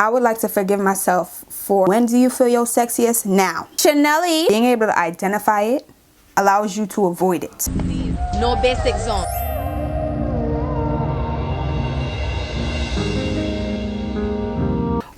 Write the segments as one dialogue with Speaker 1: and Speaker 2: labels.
Speaker 1: I would like to forgive myself for when do you feel your sexiest? Now. Chanelly, being able to identify it allows you to avoid it.
Speaker 2: No basic zone.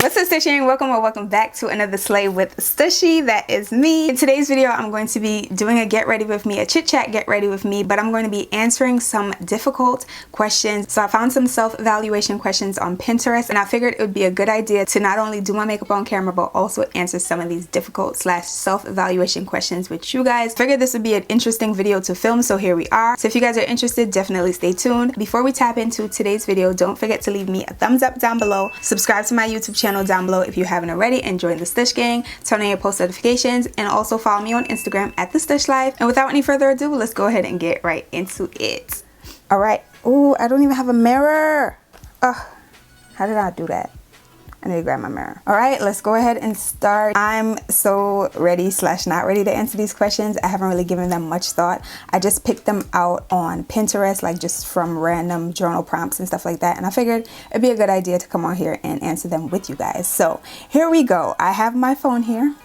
Speaker 1: What's up, Stushy? Welcome or welcome back to another Slay with Stushy. That is me. In today's video, I'm going to be doing a get ready with me, a chit chat get ready with me, but I'm going to be answering some difficult questions. So I found some self-evaluation questions on Pinterest, and I figured it would be a good idea to not only do my makeup on camera, but also answer some of these difficult self-evaluation questions with you guys. Figured this would be an interesting video to film, so here we are. So if you guys are interested, definitely stay tuned. Before we tap into today's video, don't forget to leave me a thumbs up down below, subscribe to my YouTube channel down below if you haven't already, and join the Stush gang, turn on your post notifications, and also follow me on Instagram at the Stush Life. And without any further ado, let's go ahead and get right into it. All right. Ooh, I don't even have a mirror. Ugh, how did I do that? I need to grab my mirror. All right, let's go ahead and start. I'm so ready / not ready to answer these questions. I haven't really given them much thought. I just picked them out on Pinterest, like just from random journal prompts and stuff like that. And I figured it'd be a good idea to come on here and answer them with you guys. So here we go. I have my phone here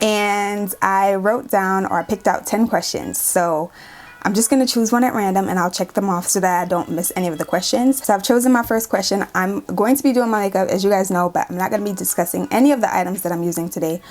Speaker 1: and I wrote down, or I picked out 10 questions. So I'm just going to choose one at random and I'll check them off so that I don't miss any of the questions. So I've chosen my first question. I'm going to be doing my makeup, as you guys know, but I'm not going to be discussing any of the items that I'm using today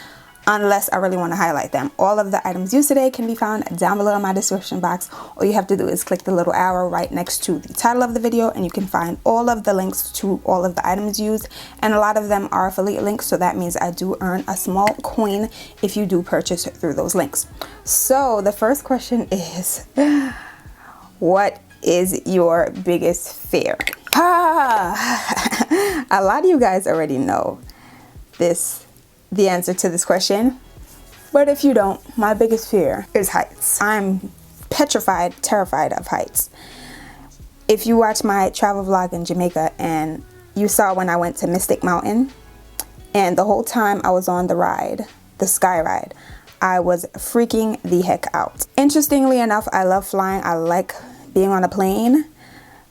Speaker 1: unless I really want to highlight them. All of the items used today can be found down below in my description box. All you have to do is click the little arrow right next to the title of the video and you can find all of the links to all of the items used, and a lot of them are affiliate links, so that means I do earn a small coin if you do purchase through those links. So the first question is, what is your biggest fear? A lot of you guys already know the answer to this question, but if you don't, my biggest fear is heights. I'm petrified, terrified of heights. If you watch my travel vlog in Jamaica and you saw when I went to Mystic Mountain, and the whole time I was on the ride, the sky ride, I was freaking the heck out. Interestingly enough, I love flying. I like being on a plane,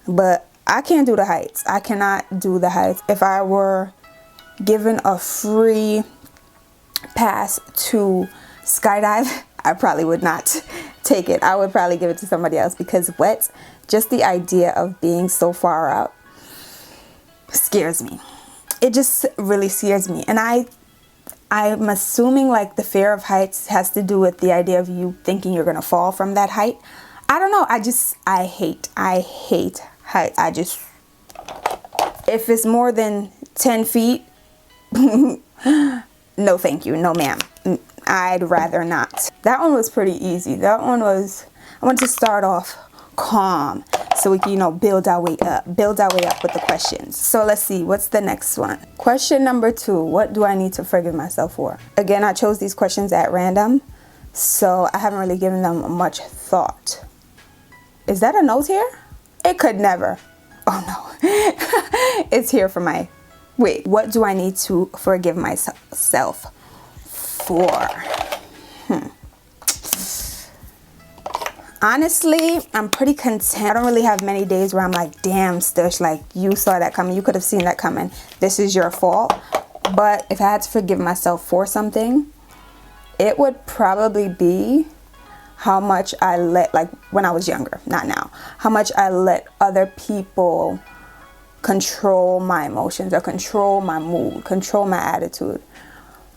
Speaker 1: but I can't do the heights. I cannot do the heights. If I were given a free pass to skydive, I probably would not take it. I would probably give it to somebody else, because what? Just the idea of being so far up scares me. It just really scares me. And I'm assuming like the fear of heights has to do with the idea of you thinking you're gonna fall from that height. I don't know. I hate height. If it's more than 10 feet, no thank you, no ma'am, I'd rather not. That one was pretty easy. I want to start off calm so we can, you know, build our way up with the questions. So let's see, what's the next one? Question number 2, what do I need to forgive myself for? Again, I chose these questions at random, so I haven't really given them much thought. Is that a note here? It could never. Oh no. It's here for my... Wait, what do I need to forgive myself for? Honestly, I'm pretty content. I don't really have many days where I'm like, damn, Stush, like you saw that coming. You could have seen that coming. This is your fault. But if I had to forgive myself for something, it would probably be how much I let, like when I was younger, not now, how much I let other people control my emotions or control my mood, control my attitude.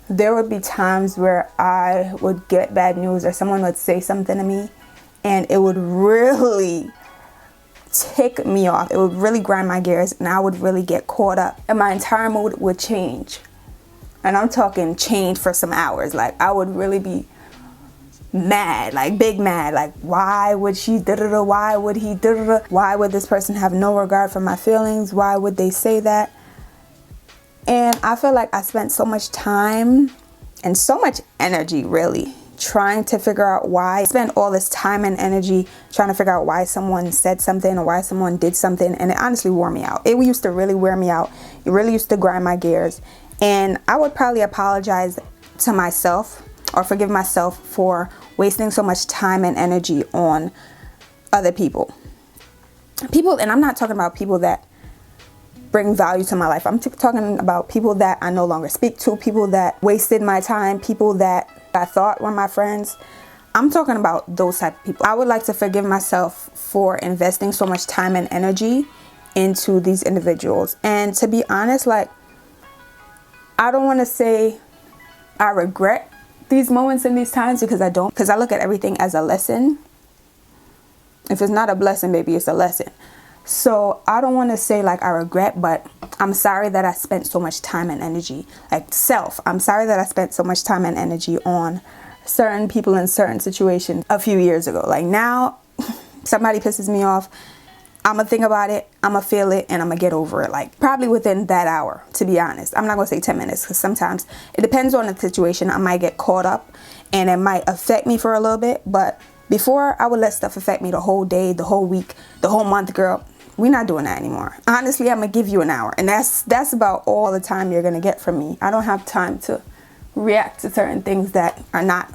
Speaker 1: There would be times where I would get bad news or someone would say something to me and it would really tick me off. It would really grind my gears and I would really get caught up and my entire mood would change. And I'm talking change for some hours. Like I would really be mad, like big mad, like why would she da-da-da, why would he da-da-da, why would this person have no regard for my feelings, why would they say that? And I feel like I spent so much time and so much energy really trying to figure out why. I spent all this time and energy trying to figure out why someone said something or why someone did something, and it honestly wore me out. It used to really wear me out. It really used to grind my gears, and I would probably apologize to myself or forgive myself for wasting so much time and energy on other people. And I'm not talking about people that bring value to my life. I'm talking about people that I no longer speak to, people that wasted my time, people that I thought were my friends. I'm talking about those type of people. I would like to forgive myself for investing so much time and energy into these individuals. And to be honest, like, I don't want to say I regret these moments and these times, because I don't, because I look at everything as a lesson. If it's not a blessing, maybe it's a lesson. So I don't want to say like I regret, but I'm sorry that I spent so much time and energy, like I'm sorry that I spent so much time and energy on certain people in certain situations a few years ago. Like, now somebody pisses me off, I'm gonna think about it, I'm gonna feel it, and I'm gonna get over it, like probably within that hour, to be honest. I'm not gonna say 10 minutes, because sometimes it depends on the situation. I might get caught up and it might affect me for a little bit, but before, I would let stuff affect me the whole day, the whole week, the whole month. Girl, we're not doing that anymore. Honestly, I'm gonna give you an hour, and that's about all the time you're gonna get from me. I don't have time to react to certain things that are not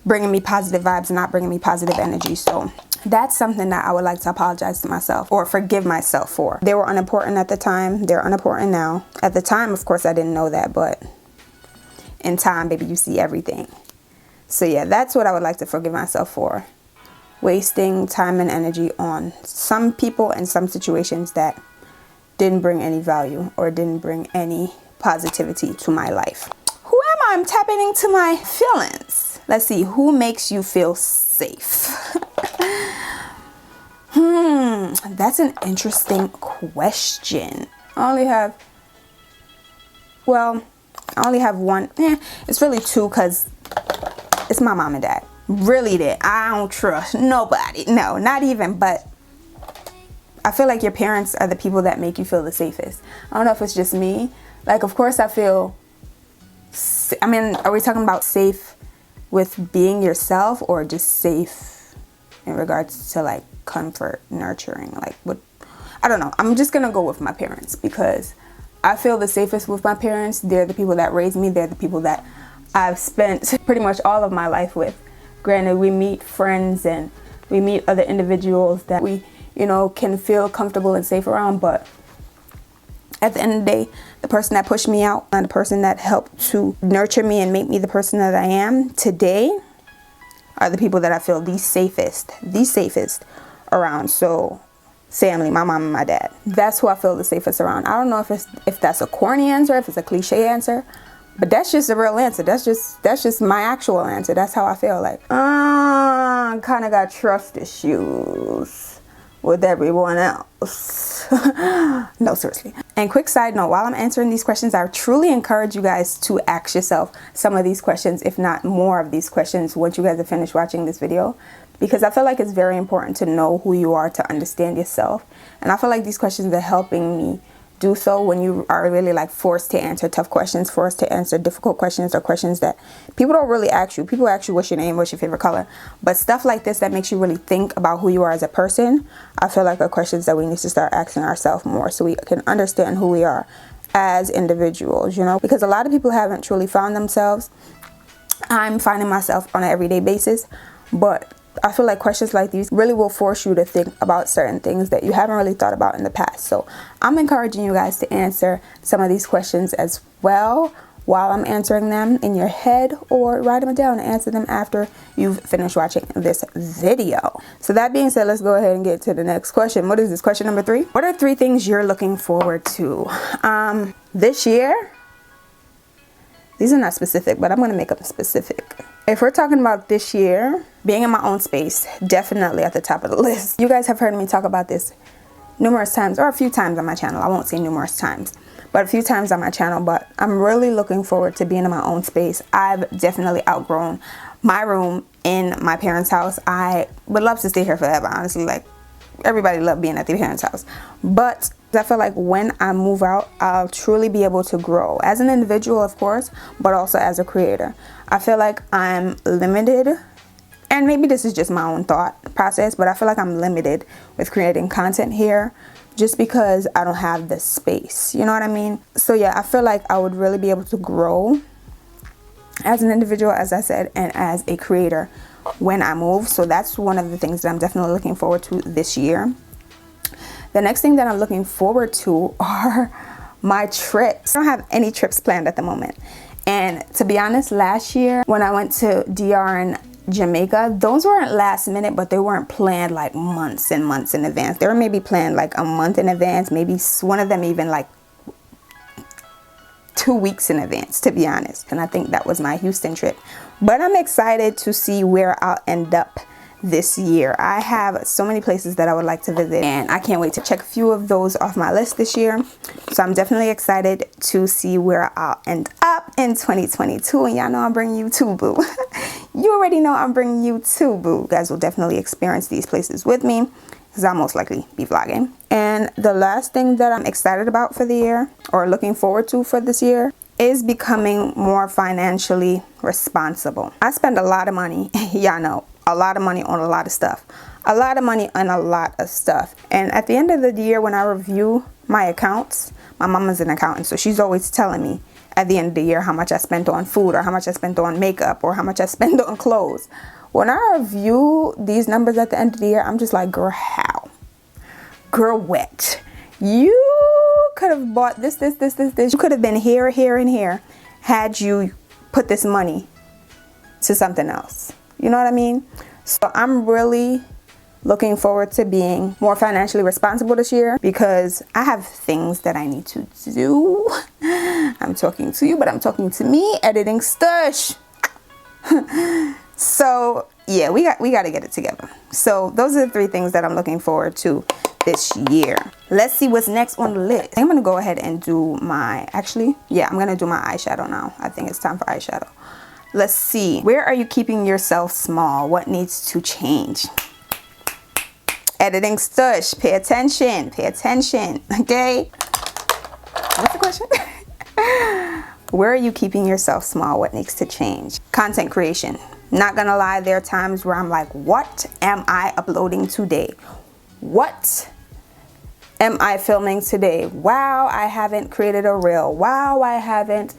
Speaker 1: bringing me positive vibes and not bringing me positive energy. So that's something that I would like to apologize to myself or forgive myself for. They were unimportant at the time. They're unimportant now. At the time, of course, I didn't know that, but in time, baby, you see everything. So yeah, that's what I would like to forgive myself for. Wasting time and energy on some people and some situations that didn't bring any value or didn't bring any positivity to my life. Who am I? I'm tapping into my feelings. Let's see, who makes you feel safe? That's an interesting question. I only have one. It's really two, because it's my mom and dad. Really, that I don't trust nobody. No, not even. But I feel like your parents are the people that make you feel the safest. I don't know if it's just me. Like, of course I feel, I mean, are we talking about safe with being yourself, or just safe in regards to like comfort, nurturing, like what? I don't know. I'm just gonna go with my parents, because I feel the safest with my parents. They're the people that raised me. They're the people that I've spent pretty much all of my life with. Granted, we meet friends and we meet other individuals that we, you know, can feel comfortable and safe around, but at the end of the day, the person that pushed me out and the person that helped to nurture me and make me the person that I am today are the people that I feel the safest around. So family, my mom and my dad. That's who I feel the safest around. I don't know if that's a corny answer, if it's a cliche answer, but that's just a real answer. That's just my actual answer. That's how I feel. Like, I kind of got trust issues with everyone else. No, seriously. And quick side note, while I'm answering these questions, I truly encourage you guys to ask yourself some of these questions, if not more of these questions, once you guys have finished watching this video, because I feel like it's very important to know who you are, to understand yourself. And I feel like these questions are helping me do so when you are really like forced to answer tough questions, forced to answer difficult questions, or questions that people don't really ask you. People ask you what's your name, what's your favorite color, but stuff like this that makes you really think about who you are as a person, I feel like are questions that we need to start asking ourselves more, so we can understand who we are as individuals, you know, because a lot of people haven't truly found themselves. I'm finding myself on an everyday basis, but I feel like questions like these really will force you to think about certain things that you haven't really thought about in the past. So I'm encouraging you guys to answer some of these questions as well while I'm answering them in your head, or write them down and answer them after you've finished watching this video. So that being said, let's go ahead and get to the next question. What is this? Question number 3. What are 3 things you're looking forward to this year? These are not specific, but I'm going to make them specific. If we're talking about this year, being in my own space, definitely at the top of the list. You guys have heard me talk about this numerous times, or a few times on my channel. I won't say numerous times, but a few times on my channel. But I'm really looking forward to being in my own space. I've definitely outgrown my room in my parents' house. I would love to stay here forever, honestly. Like, everybody loved being at their parents' house. But I feel like when I move out, I'll truly be able to grow as an individual, of course, but also as a creator. I feel like I'm limited, and maybe this is just my own thought process, but I feel like I'm limited with creating content here just because I don't have the space. You know what I mean? So yeah, I feel like I would really be able to grow as an individual, as I said, and as a creator when I move. So that's one of the things that I'm definitely looking forward to this year. The next thing that I'm looking forward to are my trips. I don't have any trips planned at the moment. And to be honest, last year when I went to DR and Jamaica, those weren't last minute, but they weren't planned like months and months in advance. They were maybe planned like a month in advance, maybe one of them even like 2 weeks in advance, to be honest. And I think that was my Houston trip. But I'm excited to see where I'll end up this year. I have so many places that I would like to visit, and I can't wait to check a few of those off my list this year. So I'm definitely excited to see where I'll end up in 2022. And y'all know I'm bringing you too, boo. You already know I'm bringing you too, boo. You guys will definitely experience these places with me, because I'll most likely be vlogging. And the last thing that I'm excited about for the year, or looking forward to for this year, is becoming more financially responsible. I spend a lot of money, y'all know, a lot of money on a lot of stuff. A lot of money on a lot of stuff. And at the end of the year, when I review my accounts, my mama's an accountant, so she's always telling me at the end of the year how much I spent on food, or how much I spent on makeup, or how much I spent on clothes. When I review these numbers at the end of the year, I'm just like, girl, how? Girl, what? You could have bought this. You could have been here, here, and here had you put this money to something else. You know what I mean? So I'm really looking forward to being more financially responsible this year, because I have things that I need to do. I'm talking to you, but I'm talking to me, editing Stush. So yeah, we got to get it together. So those are the 3 things that I'm looking forward to this year. Let's see what's next on the list. I'm gonna go ahead and do my, I'm gonna do my eyeshadow now. I think it's time for eyeshadow. Let's see. Where are you keeping yourself small? What needs to change? Editing Stush. Pay attention. Pay attention. Okay? What's the question? Where are you keeping yourself small? What needs to change? Content creation. Not gonna lie, there are times where I'm like, what am I uploading today? What am I filming today? Wow, I haven't created a reel. Wow, I haven't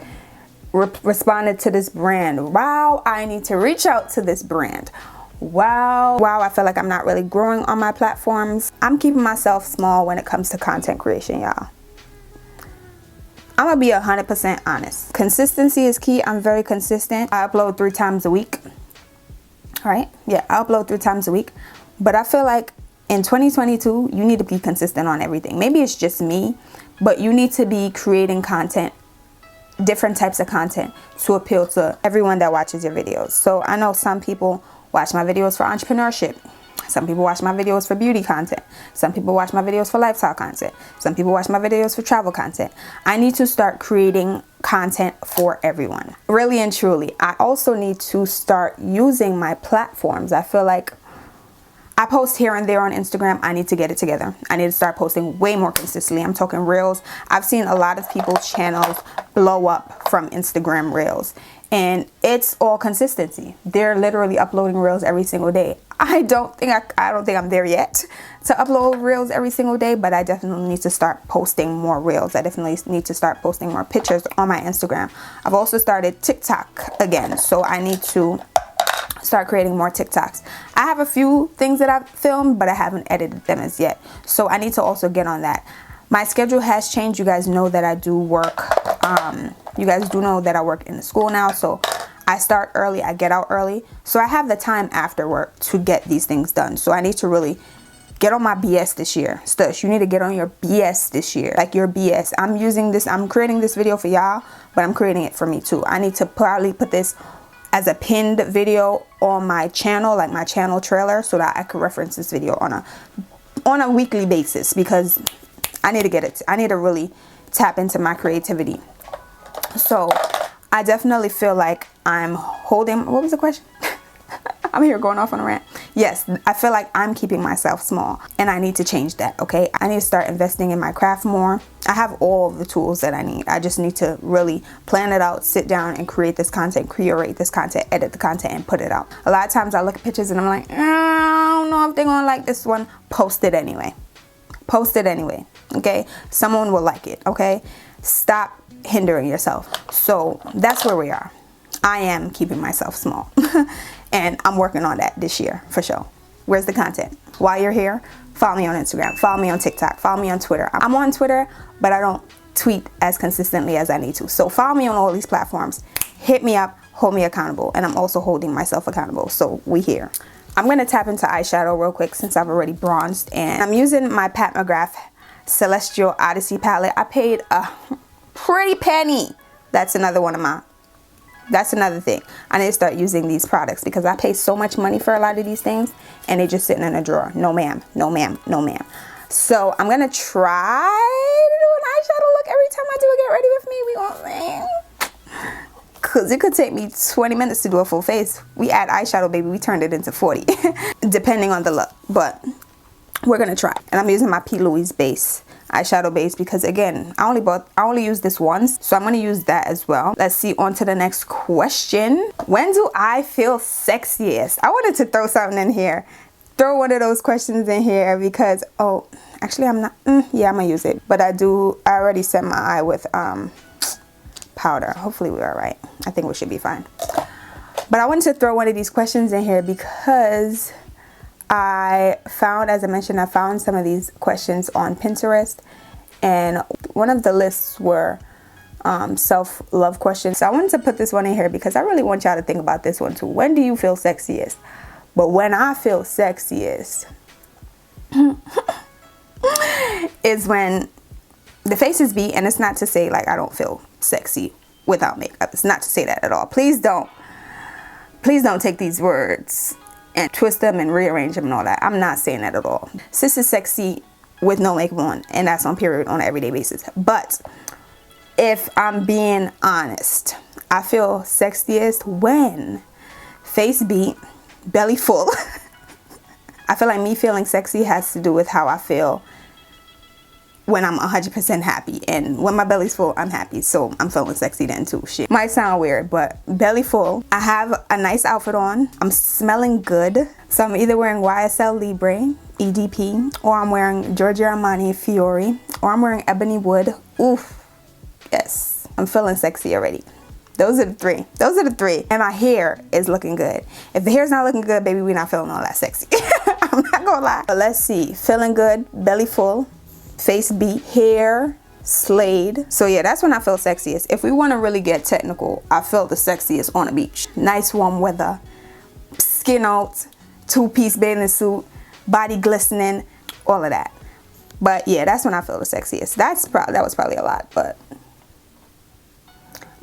Speaker 1: responded to this brand. Wow, I need to reach out to this brand. Wow, I feel like I'm not really growing on my platforms. I'm keeping myself small when it comes to content creation, y'all. I'm gonna be 100% honest. Consistency is key. I'm very consistent. I upload 3 times a week. All right, yeah, I upload 3 times a week. But I feel like in 2022, you need to be consistent on everything. Maybe it's just me, but you need to be creating content, different types of content, to appeal to everyone that watches your videos. So I know some people watch my videos for entrepreneurship. Some people watch my videos for beauty content. Some people watch my videos for lifestyle content. Some people watch my videos for travel content. I need to start creating content for everyone. Really and truly. I also need to start using my platforms. I feel like I post here and there on Instagram. I need to get it together. I need to start posting way more consistently. I'm talking reels. I've seen a lot of people's channels blow up from Instagram reels, and it's all consistency. They're literally uploading reels every single day. I don't think I'm there yet to upload reels every single day, but I definitely need to start posting more reels. I definitely need to start posting more pictures on my Instagram. I've also started TikTok again, so I need to start creating more TikToks. I have a few things that I've filmed, but I haven't edited them as yet. So I need to also get on that. My schedule has changed. You guys know that I do work. You guys do know that I work in the school now. So I start early, I get out early. So I have the time after work to get these things done. So I need to really get on my BS this year. Stush, you need to get on your BS this year. Like your BS. I'm creating this video for y'all, but I'm creating it for me too. I need to probably put this as a pinned video on my channel, like my channel trailer, so that I could reference this video on a weekly basis, because I need to get it. I need to really tap into my creativity. So I definitely feel like I'm holding, what was the question? I'm here going off on a rant. Yes, I feel like I'm keeping myself small, and I need to change that, okay? I need to start investing in my craft more. I have all of the tools that I need. I just need to really plan it out, sit down and create this content, curate this content, edit the content, and put it out. A lot of times I look at pictures and I'm like, I don't know if they're gonna like this one. Post it anyway. Post it anyway, okay? Someone will like it, okay? Stop hindering yourself. So that's where we are. I am keeping myself small. And I'm working on that this year, for sure. Where's the content? While you're here, follow me on Instagram, follow me on TikTok, follow me on Twitter. I'm on Twitter, but I don't tweet as consistently as I need to. So follow me on all these platforms. Hit me up, hold me accountable, and I'm also holding myself accountable. So we here. I'm gonna tap into eyeshadow real quick since I've already bronzed, and I'm using my Pat McGrath Celestial Odyssey palette. I paid a pretty penny. That's another thing. I need to start using these products because I pay so much money for a lot of these things and they're just sitting in a drawer. No ma'am, no ma'am, no ma'am. So I'm gonna try to do an eyeshadow look every time I do a get ready with me. We gonna see. Cause it could take me 20 minutes to do a full face. We add eyeshadow, baby, we turned it into 40. Depending on the look, but we're gonna try. And I'm using my P. Louise base, eyeshadow base, because again, I only use this once, so I'm gonna use that as well. Let's see, on to the next question. When do I feel sexiest? I wanted to throw something in here. Throw one of those questions in here because, oh, actually I'm not, yeah, I'm gonna use it. But I already set my eye with powder. Hopefully we're all right. I think we should be fine. But I wanted to throw one of these questions in here because I found, as I mentioned, I found some of these questions on Pinterest, and one of the lists were self-love questions. So I wanted to put this one in here because I really want y'all to think about this one too. When do you feel sexiest? But when I feel sexiest is when the face is beat, and it's not to say like I don't feel sexy without makeup. It's not to say that at all. Please don't take these words and twist them and rearrange them and all that. I'm not saying that at all. Sis is sexy with no makeup on, and that's on period on an everyday basis. But if I'm being honest, I feel sexiest when face beat, belly full. I feel like me feeling sexy has to do with how I feel when I'm 100% happy, and when my belly's full, I'm happy, so I'm feeling sexy then too. Shit, might sound weird, but belly full, I have a nice outfit on, I'm smelling good, so I'm either wearing YSL Libre EDP, or I'm wearing Giorgio Armani Fiore, or I'm wearing Ebony Wood. Oof, yes, I'm feeling sexy already. Those are the three. And my hair is looking good. If the hair's not looking good, baby, we're not feeling all that sexy. I'm not gonna lie. But let's see, feeling good, belly full, face beat, hair slayed. So yeah, that's when I feel sexiest. If we want to really get technical, I feel the sexiest on the beach. Nice warm weather, skin out, two-piece bathing suit, body glistening, all of that. But yeah, that's when I feel the sexiest. That was probably a lot, but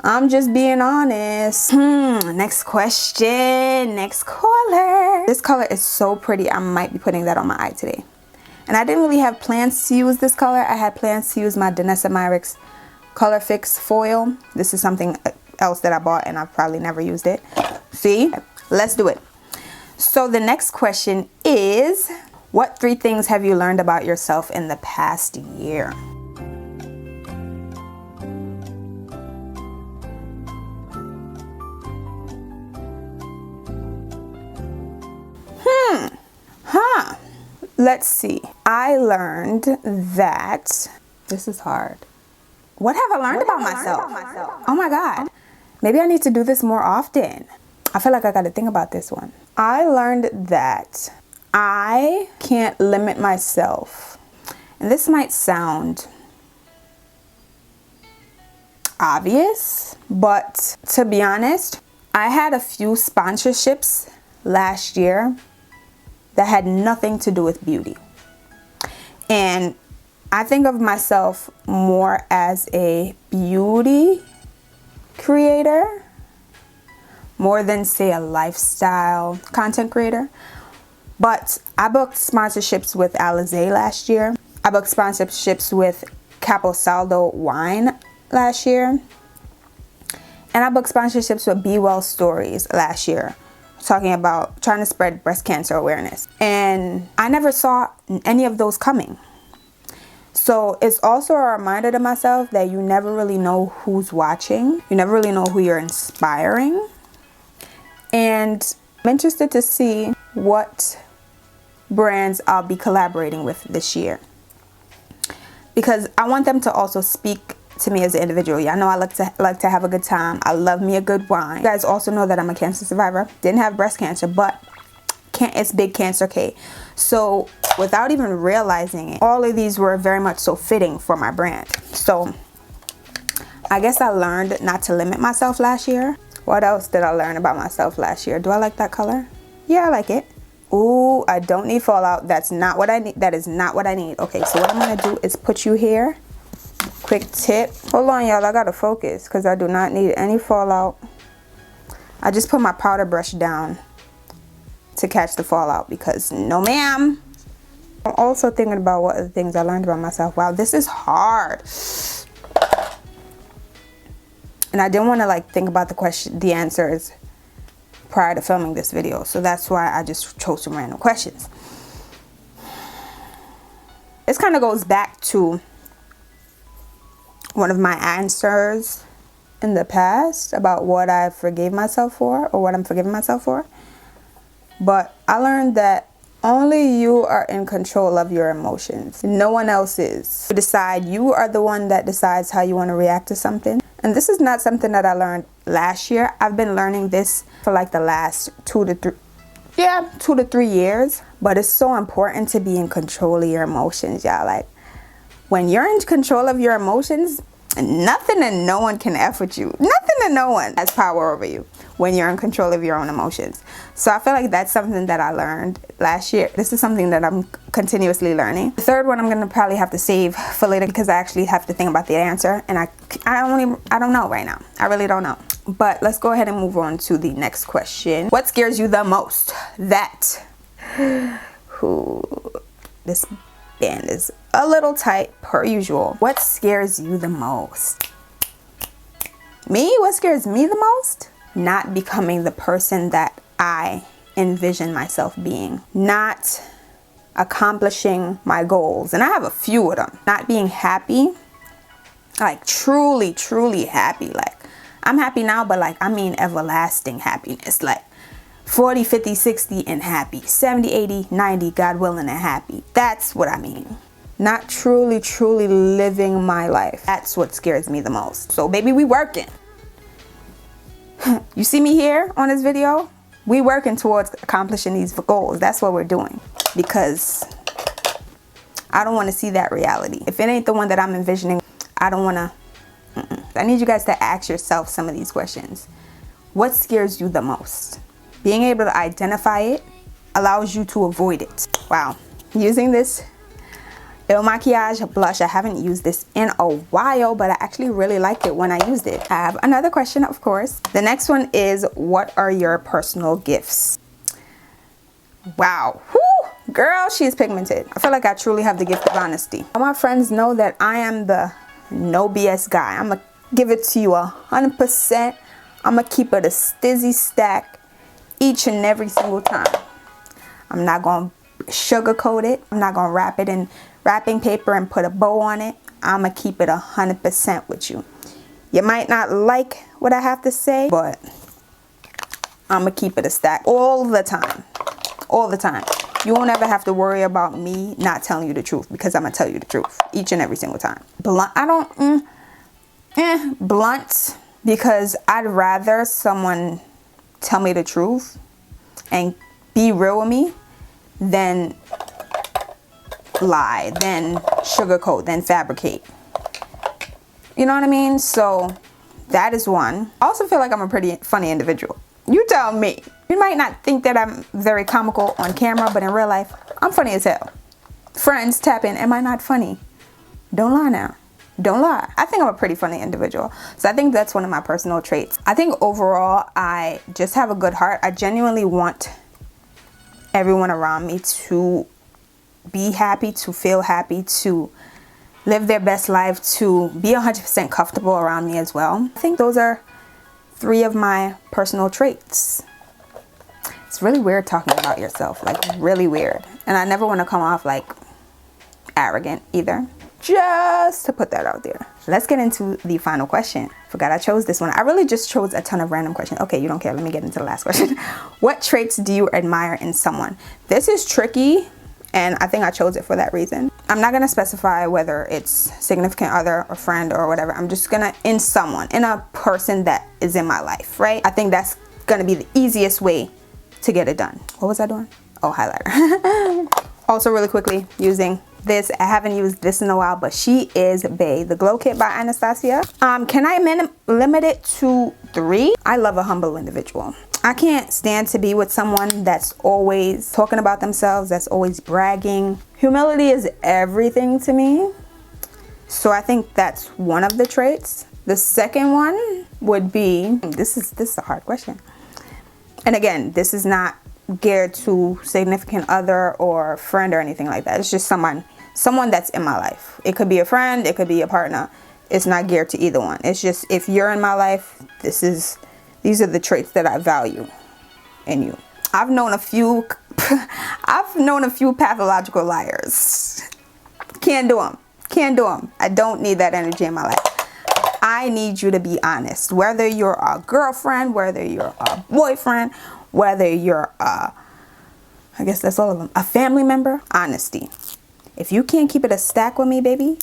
Speaker 1: I'm just being honest. Next question, next color. This color is so pretty. I might be putting that on my eye today. And I didn't really have plans to use this color. I had plans to use my Danessa Myricks Color Fix Foil. This is something else that I bought and I've probably never used it. See, let's do it. So the next question is, what 3 things have you learned about yourself in the past year? Let's see. I learned that, this is hard. What have I learned about myself? Oh my God. Maybe I need to do this more often. I feel like I got to think about this one. I learned that I can't limit myself. And this might sound obvious, but to be honest, I had a few sponsorships last year that had nothing to do with beauty. And I think of myself more as a beauty creator more than, say, a lifestyle content creator. But I booked sponsorships with Alizé last year. I booked sponsorships with Caposaldo Wine last year. And I booked sponsorships with Be Well Stories last year, talking about trying to spread breast cancer awareness. And I never saw any of those coming. So it's also a reminder to myself that you never really know who's watching. You never really know who you're inspiring. And I'm interested to see what brands I'll be collaborating with this year, because I want them to also speak to me as an individual. Y'all know I like to have a good time. I love me a good wine. You guys also know that I'm a cancer survivor. Didn't have breast cancer, but it's big Cancer K. So without even realizing it, all of these were very much so fitting for my brand. So I guess I learned not to limit myself last year. What else did I learn about myself last year? Do I like that color? Yeah, I like it. Ooh, I don't need fallout. That's not what I need. That is not what I need. Okay, so what I'm gonna do is put you here. Quick tip. Hold on, y'all. I gotta focus because I do not need any fallout. I just put my powder brush down to catch the fallout because no ma'am. I'm also thinking about what other things I learned about myself. Wow, this is hard. And I didn't want to like think about the answers prior to filming this video. So that's why I just chose some random questions. This kind of goes back to one of my answers in the past about what I forgave myself for or what I'm forgiving myself for. But I learned that only you are in control of your emotions. No one else is. You are the one that decides how you want to react to something. And this is not something that I learned last year. I've been learning this for like the last 2 to 3 years. But it's so important to be in control of your emotions, y'all. Like, when you're in control of your emotions, nothing and no one can F with you. Nothing and no one has power over you when you're in control of your own emotions. So I feel like that's something that I learned last year. This is something that I'm continuously learning. The third one I'm gonna probably have to save for later because I actually have to think about the answer, and I don't know right now. I really don't know. But let's go ahead and move on to the next question. What scares you the most? This band is a little tight per usual. What scares you the most? Me? What scares me the most? Not becoming the person that I envision myself being. Not accomplishing my goals. And I have a few of them. Not being happy. Like truly, truly happy. Like I'm happy now, but like I mean everlasting happiness. Like 40, 50, 60 and happy. 70, 80, 90, God willing and happy. That's what I mean. Not truly, truly living my life. That's what scares me the most. So baby, we working. You see me here on this video? We working towards accomplishing these goals. That's what we're doing. Because I don't want to see that reality. If it ain't the one that I'm envisioning, I don't want to. I need you guys to ask yourself some of these questions. What scares you the most? Being able to identify it allows you to avoid it. Wow. Using this Il Makiage blush. I haven't used this in a while, but I actually really liked it when I used it. I have another question, of course. The next one is, what are your personal gifts? Wow. Whew. Girl, she's pigmented. I feel like I truly have the gift of honesty. All my friends know that I am the no BS guy. I'm gonna give it to you 100%. I'm gonna keep it a stizzy stack each and every single time. I'm not gonna sugarcoat it. I'm not gonna wrap it in wrapping paper and put a bow on it. I'm gonna keep it 100% with you. You might not like what I have to say, but I'm gonna keep it a stack all the time. All the time. You won't ever have to worry about me not telling you the truth, because I'm gonna tell you the truth each and every single time. Blunt, blunt, because I'd rather someone tell me the truth and be real with me than lie, then sugarcoat, then fabricate. You know what I mean? So that is one. I also feel like I'm a pretty funny individual. You tell me. You might not think that I'm very comical on camera, but in real life, I'm funny as hell. Friends tap in, am I not funny? Don't lie now. Don't lie. I think I'm a pretty funny individual. So I think that's one of my personal traits. I think overall, I just have a good heart. I genuinely want everyone around me to be happy, to feel happy, to live their best life, to be 100% comfortable around me as well. I think those are 3 of my personal traits. It's really weird talking about yourself, like really weird. And I never want to come off like arrogant either. Just to put that out there. Let's get into the final question. Forgot I chose this one. I really just chose a ton of random questions. Okay, you don't care. Let me get into the last question. What traits do you admire in someone? This is tricky, and I think I chose it for that reason. I'm not going to specify whether it's significant other or friend or whatever. I'm just going to, in someone, in a person that is in my life, right? I think that's going to be the easiest way to get it done. What was I doing? Oh, highlighter. Also really quickly, using this. I haven't used this in a while, but she is bae. The Glow Kit by Anastasia. Can I limit it to 3? I love a humble individual. I can't stand to be with someone that's always talking about themselves, that's always bragging. Humility is everything to me. So I think that's one of the traits. The second one would be, this is a hard question. And again, this is not geared to significant other or friend or anything like that. It's just someone that's in my life. It could be a friend, it could be a partner. It's not geared to either one. It's just, if you're in my life, these are the traits that I value in you. I've known a few pathological liars. Can't do them. I don't need that energy in my life. I need you to be honest. Whether you're a girlfriend, whether you're a boyfriend, whether you're I guess that's all of them, a family member, honesty. If you can't keep it a stack with me, baby,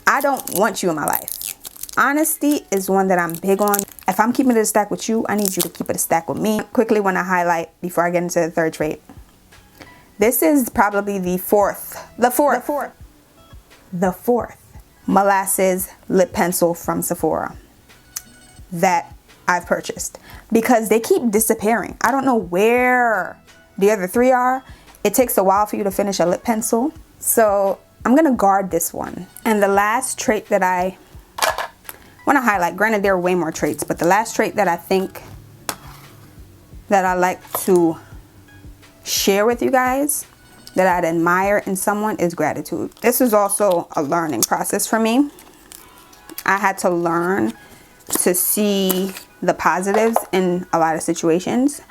Speaker 1: I don't want you in my life. Honesty is one that I'm big on. If I'm keeping it a stack with you, I need you to keep it a stack with me. Quickly want to highlight before I get into the third trait. This is probably the fourth molasses lip pencil from Sephora that I've purchased, because they keep disappearing. I don't know where the other 3 are. It takes a while for you to finish a lip pencil, so I'm gonna guard this one. And the last trait that I want to highlight, granted there are way more traits, but the last trait that I think that I like to share with you guys that I'd admire in someone is gratitude. This is also a learning process for me. I had to learn to see the positives in a lot of situations,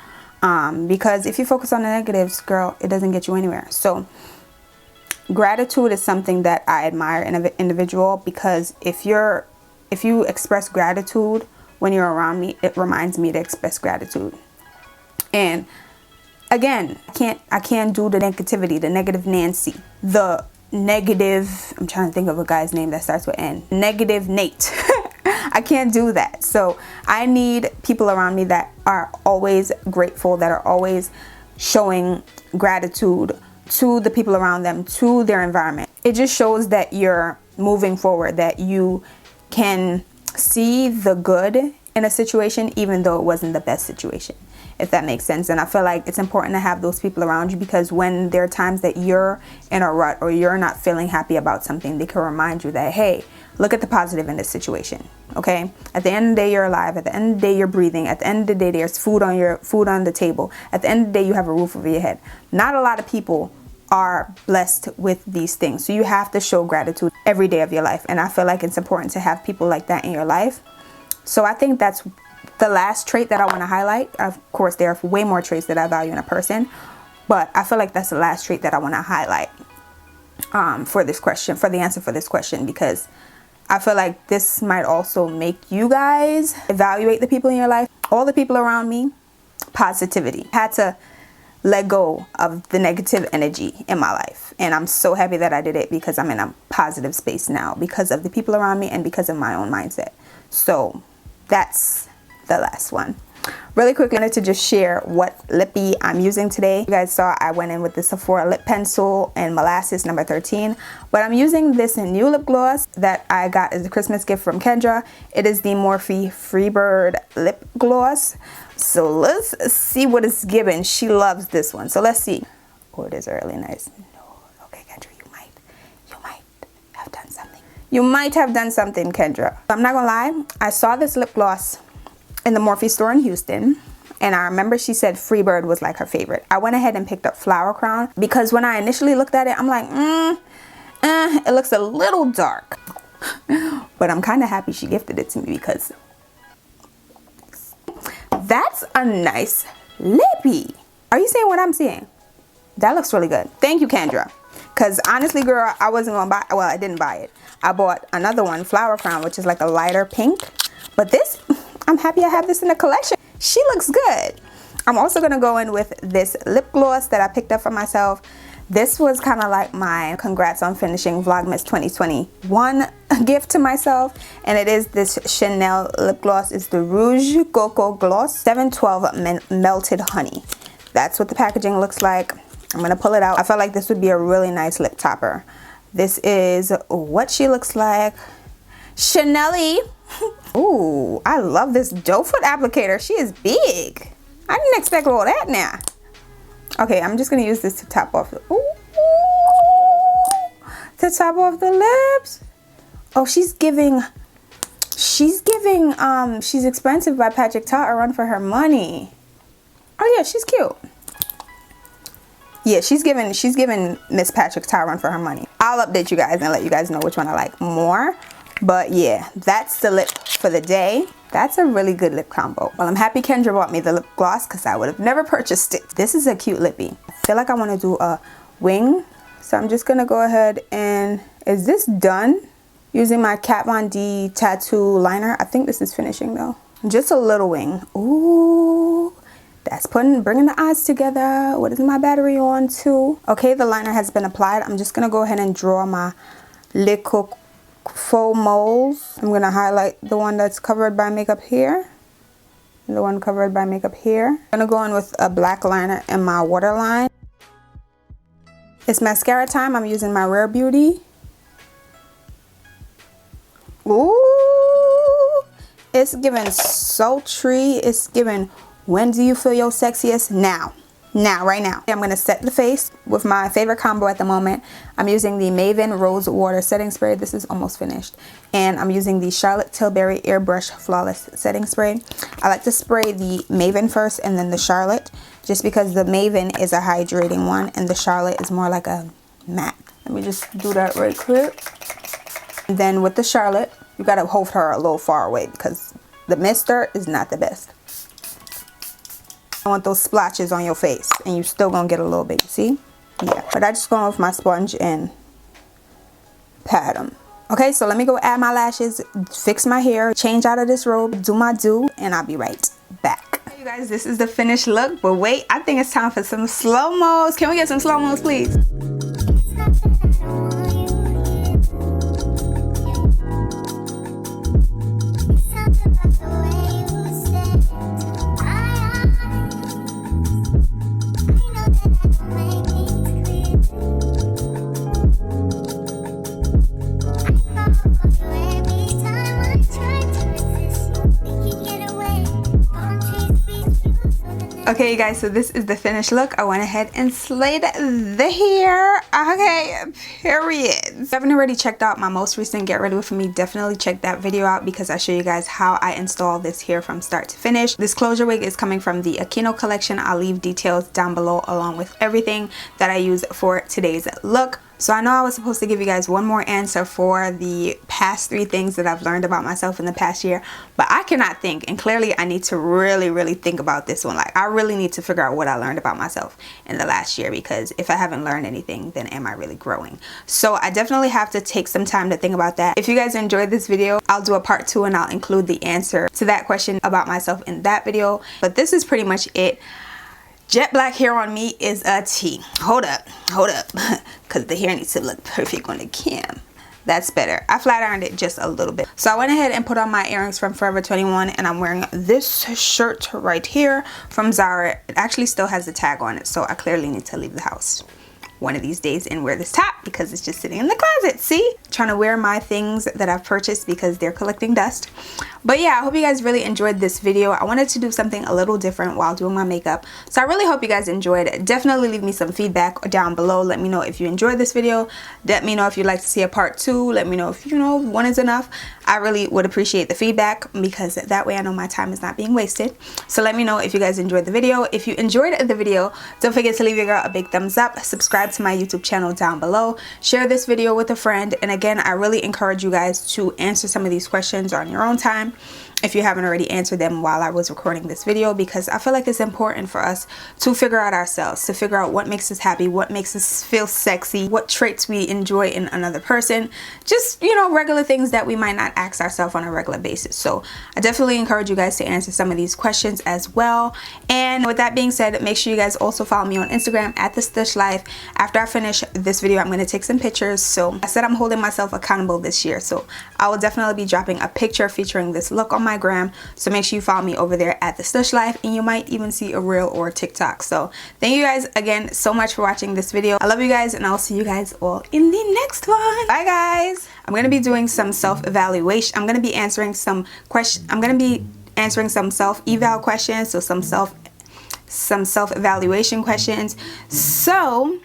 Speaker 1: because if you focus on the negatives, girl, it doesn't get you anywhere. So gratitude is something that I admire in an individual, because if you express gratitude when you're around me, it reminds me to express gratitude. And again, I can't do the negativity, the negative Nancy, the negative, I'm trying to think of a guy's name that starts with N, negative Nate. I can't do that. So I need people around me that are always grateful, that are always showing gratitude to the people around them, to their environment. It just shows that you're moving forward, that you can see the good in a situation even though it wasn't the best situation, if that makes sense. And I feel like it's important to have those people around you, because when there are times that you're in a rut or you're not feeling happy about something, they can remind you that, hey, look at the positive in this situation. Okay, at the end of the day, you're alive. At the end of the day, you're breathing. At the end of the day, there's food on the table. At the end of the day, you have a roof over your head. Not a lot of people are blessed with these things, so you have to show gratitude every day of your life. And I feel like it's important to have people like that in your life. So I think that's the last trait that I want to highlight. Of course, there are way more traits that I value in a person, but I feel like that's the last trait that I want to highlight for this question, for the answer for this question, because I feel like this might also make you guys evaluate the people in your life. All the people around me, positivity. I had to let go of the negative energy in my life, and I'm so happy that I did it, because I'm in a positive space now because of the people around me and because of my own mindset. So that's the last one. Really quickly, I wanted to just share what lippy I'm using today. You guys saw I went in with the Sephora lip pencil and molasses number 13, but I'm using this new lip gloss that I got as a Christmas gift from Kendra. It is the Morphe Freebird lip gloss. So let's see what it's given. She loves this one, so let's see. Oh, it is really nice. Okay, Kendra, you might have done something. You might have done something, Kendra. I'm not gonna lie, I saw this lip gloss in the Morphe store in Houston, and I remember she said Freebird was like her favorite. I went ahead and picked up Flower Crown, because when I initially looked at it, I'm like, it looks a little dark. But I'm kind of happy she gifted it to me, because that's a nice lippy. Are you seeing what I'm seeing? That looks really good. Thank you, Kendra. Because honestly, girl, I wasn't gonna buy, well, I didn't buy it. I bought another one, Flower Crown, which is like a lighter pink. But this, I'm happy I have this in the collection. She looks good. I'm also gonna go in with this lip gloss that I picked up for myself. This was kind of like my congrats on finishing Vlogmas 2021 gift to myself, and it is this Chanel lip gloss. It's the Rouge Coco Gloss 712 Melted Honey. That's what the packaging looks like. I'm gonna pull it out. I felt like this would be a really nice lip topper. This is what she looks like. Chanel-y. Ooh, I love this doe foot applicator. She is big. I didn't expect all that now. Okay, I'm just gonna use this to top off the, to top off the lips. Oh, she's expensive by Patrick Ta, a run for her money. Oh yeah, she's cute. Yeah, she's giving Miss Patrick Ta a run for her money. I'll update you guys and let you guys know which one I like more. But yeah, that's the lip for the day. That's a really good lip combo. Well, I'm happy Kendra bought me the lip gloss because I would have never purchased it. This is a cute lippy. I feel like I want to do a wing. So I'm just going to go ahead and, is this done? Using my Kat Von D tattoo liner. I think this is finishing though. Just a little wing. Ooh, that's bringing the eyes together. What is my battery on too? Okay, the liner has been applied. I'm just going to go ahead and draw my little faux moles. I'm going to highlight the one that's covered by makeup here. And the one covered by makeup here. I'm going to go in with a black liner in my waterline. It's mascara time. I'm using my Rare Beauty. Ooh, it's giving sultry. It's giving, when do you feel your sexiest? Now, right now. I'm gonna set the face with my favorite combo at the moment. I'm using the Maven Rose Water Setting Spray. This is almost finished. And I'm using the Charlotte Tilbury Airbrush Flawless Setting Spray. I like to spray the Maven first and then the Charlotte, just because the Maven is a hydrating one and the Charlotte is more like a matte. Let me just do that right quick. And then with the Charlotte, you gotta hold her a little far away because the mister is not the best. I want those splotches on your face and you still gonna get a little bit, you see? Yeah, but I just go in with my sponge and pat them. Okay, so let me go add my lashes, fix my hair, change out of this robe, do my do, and I'll be right back. Hey, you guys, this is the finished look, but wait, I think it's time for some slow-mos. Can we get some slow-mos, please? Okay, you guys, so this is the finished look. I went ahead and slayed the hair. Okay, period. If you haven't already checked out my most recent Get Ready With Me, definitely check that video out because I show you guys how I install this hair from start to finish. This closure wig is coming from the Aquino collection. I'll leave details down below along with everything that I use for today's look. So I know I was supposed to give you guys one more answer for the past 3 things that I've learned about myself in the past year, but I cannot think, and clearly I need to really think about this one. Like, I really need to figure out what I learned about myself in the last year, because if I haven't learned anything, then am I really growing? So I definitely have to take some time to think about that. If you guys enjoyed this video, I'll do a part 2 and I'll include the answer to that question about myself in that video. But this is pretty much it. Jet black hair on me is a T. Hold up, because the hair needs to look perfect on the cam. That's better. I flat ironed it just a little bit. So I went ahead and put on my earrings from Forever 21, and I'm wearing this shirt right here from Zara. It actually still has the tag on it, so I clearly need to leave the house one of these days and wear this top because it's just sitting in the closet. See, trying to wear my things that I've purchased because they're collecting dust. But yeah, I hope you guys really enjoyed this video. I wanted to do something a little different while doing my makeup, so I really hope you guys enjoyed it. Definitely leave me some feedback down below. Let me know if you enjoyed this video. Let me know if you'd like to see a part 2. Let me know if, you know, 1 is enough. I really would appreciate the feedback because that way I know my time is not being wasted. So let me know if you guys enjoyed the video. If you enjoyed the video, don't forget to leave your girl a big thumbs up. Subscribe to my YouTube channel down below. Share this video with a friend. And again, I really encourage you guys to answer some of these questions on your own time if you haven't already answered them while I was recording this video, because I feel like it's important for us to figure out ourselves, to figure out what makes us happy, what makes us feel sexy, what traits we enjoy in another person. Just, you know, regular things that we might not ask ourselves on a regular basis. So I definitely encourage you guys to answer some of these questions as well. And with that being said, make sure you guys also follow me on Instagram at the Stush Life. After I finish this video, I'm going to take some pictures. So I said I'm holding myself accountable this year, so I will definitely be dropping a picture featuring this look on my my gram, so make sure you follow me over there at the Stush Life, and you might even see a reel or a TikTok. So thank you guys again so much for watching this video. I love you guys, and I'll see you guys all in the next one. Bye guys. I'm gonna be doing some self-evaluation. I'm gonna be answering some questions. I'm gonna be answering some self-eval questions, so some self-evaluation questions. So